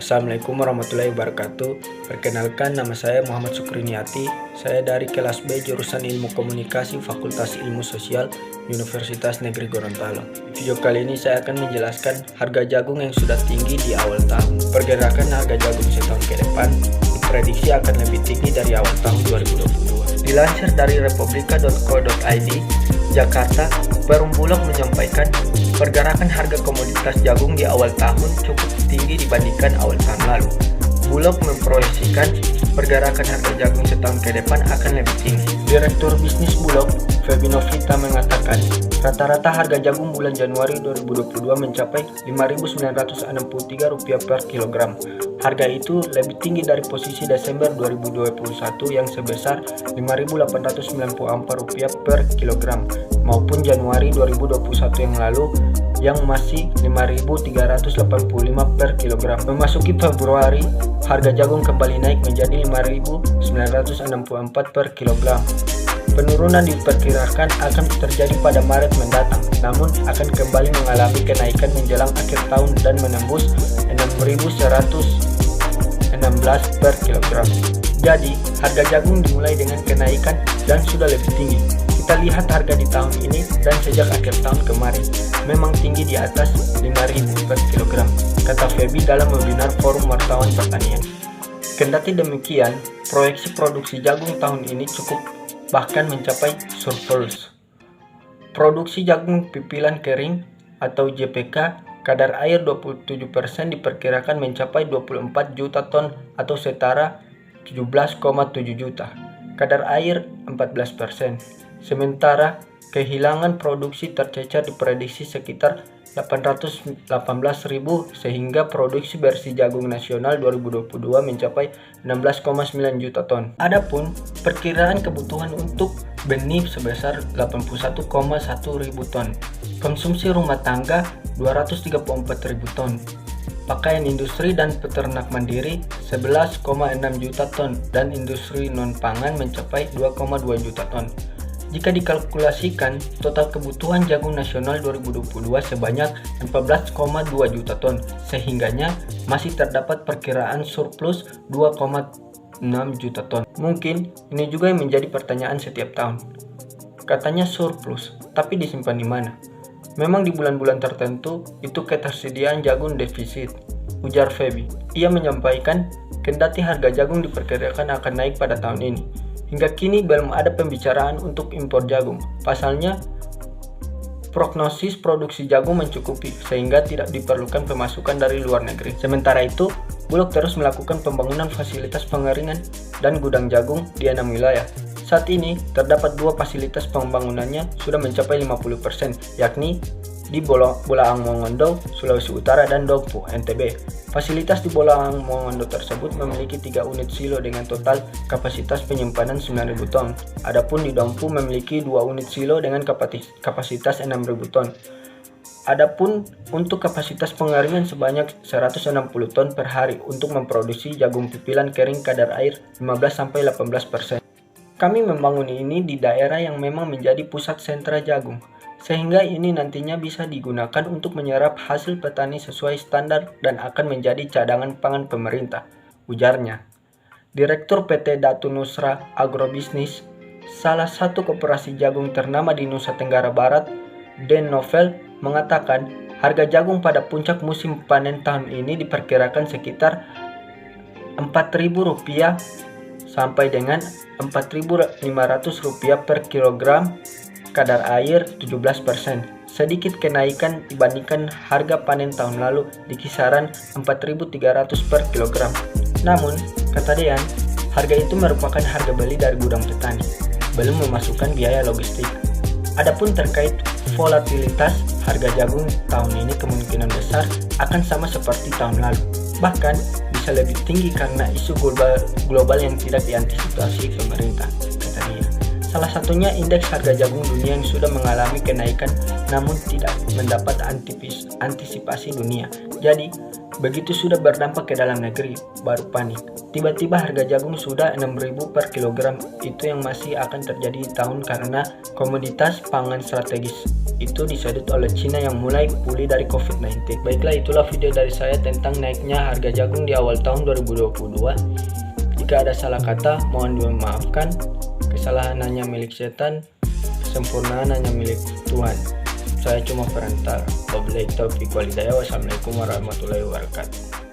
Assalamualaikum warahmatullahi wabarakatuh. Perkenalkan, nama saya Muhammad Sukriniati. Saya dari kelas B jurusan Ilmu Komunikasi Fakultas Ilmu Sosial Universitas Negeri Gorontalo. Video kali ini saya akan menjelaskan harga jagung yang sudah tinggi di awal tahun. Pergerakan harga jagung setahun ke depan diprediksi akan lebih tinggi dari awal tahun 2022. Dilansir dari republika.co.id, Jakarta, Perum Bulog menyampaikan pergerakan harga komoditas jagung di awal tahun cukup tinggi dibandingkan awal tahun lalu. Bulog memproyeksikan pergerakan harga jagung setahun ke depan akan lebih tinggi. Direktur Bisnis Bulog, Feby Novita, mengatakan rata-rata harga jagung bulan Januari 2022 mencapai Rp5.963 per kilogram. Harga itu lebih tinggi dari posisi Desember 2021 yang sebesar Rp5.894 per kilogram maupun Januari 2021 yang lalu yang masih Rp5.385 per kilogram. Memasuki Februari, harga jagung kembali naik menjadi Rp5.964 per kilogram. Penurunan diperkirakan akan terjadi pada Maret mendatang, namun akan kembali mengalami kenaikan menjelang akhir tahun dan menembus Rp6.116 per kilogram. Jadi, harga jagung dimulai dengan kenaikan dan sudah lebih tinggi. Kita lihat harga di tahun ini dan sejak akhir tahun kemarin memang tinggi di atas Rp5.000 per kilogram, kata Feby dalam webinar Forum Wartawan Pertanian. Kendati demikian, proyeksi produksi jagung tahun ini cukup bahkan mencapai surplus. Produksi jagung pipilan kering atau JPK kadar air 27% diperkirakan mencapai 24 juta ton atau setara 17,7 juta. Kadar air 14%. Sementara kehilangan produksi tercecer diprediksi sekitar 818.000 sehingga produksi bersih jagung nasional 2022 mencapai 16,9 juta ton. Adapun perkiraan kebutuhan untuk benih sebesar 81,1 ribu ton. Konsumsi rumah tangga 234.000 ton. Pakaian industri dan peternak mandiri 11,6 juta ton dan industri non-pangan mencapai 2,2 juta ton. Jika dikalkulasikan, total kebutuhan jagung nasional 2022 sebanyak 14,2 juta ton, sehingganya masih terdapat perkiraan surplus 2,6 juta ton. Mungkin ini juga yang menjadi pertanyaan setiap tahun. Katanya surplus, tapi disimpan di mana? Memang di bulan-bulan tertentu itu ketersediaan jagung defisit, ujar Feby. Ia menyampaikan kendati harga jagung diperkirakan akan naik pada tahun ini, hingga kini belum ada pembicaraan untuk impor jagung. Pasalnya, prognosis produksi jagung mencukupi sehingga tidak diperlukan pemasukan dari luar negeri. Sementara itu, Bulog terus melakukan pembangunan fasilitas pengeringan dan gudang jagung di 6 wilayah. Saat ini, terdapat 2 fasilitas pembangunannya sudah mencapai 50%, yakni di Bolaang Mongondo, Sulawesi Utara dan Dompu, NTB. Fasilitas di Bolaang Mongondo tersebut memiliki 3 unit silo dengan total kapasitas penyimpanan 9.000 ton. Adapun di Dompu memiliki 2 unit silo dengan kapasitas 6.000 ton. Adapun untuk kapasitas pengeringan sebanyak 160 ton per hari untuk memproduksi jagung pipilan kering kadar air 15-18%. Kami membangun ini di daerah yang memang menjadi pusat sentra jagung, sehingga ini nantinya bisa digunakan untuk menyerap hasil petani sesuai standar dan akan menjadi cadangan pangan pemerintah, ujarnya. Direktur PT Datu Nusra Agrobisnis, salah satu koperasi jagung ternama di Nusa Tenggara Barat, Den Novel, mengatakan harga jagung pada puncak musim panen tahun ini diperkirakan sekitar Rp4.000 sampai dengan Rp4.500 per kilogram, kadar air 17%. Sedikit kenaikan dibandingkan harga panen tahun lalu di kisaran Rp4.300 per kilogram. Namun, kata Dean, harga itu merupakan harga beli dari gudang petani, belum memasukkan biaya logistik. Adapun terkait volatilitas, harga jagung tahun ini kemungkinan besar akan sama seperti tahun lalu. Bahkan bisa lebih tinggi karena isu global yang tidak diantisipasi pemerintah, kata dia. Salah satunya indeks harga jagung dunia yang sudah mengalami kenaikan namun tidak mendapat antisipasi dunia. Jadi, begitu sudah berdampak ke dalam negeri, baru panik. Tiba-tiba harga jagung sudah 6.000 per kilogram. Itu yang masih akan terjadi di tahun karena komoditas pangan strategis itu disedot oleh Cina yang mulai pulih dari COVID-19. Baiklah, itulah video dari saya tentang naiknya harga jagung di awal tahun 2022. Jika ada salah kata, mohon dimaafkan. Kesalahan hanya milik setan, kesempurnaan hanya milik Tuhan. Saya cuma perantara. Wabillahi taufiq wal hidayah. Wassalamualaikum warahmatullahi wabarakatuh.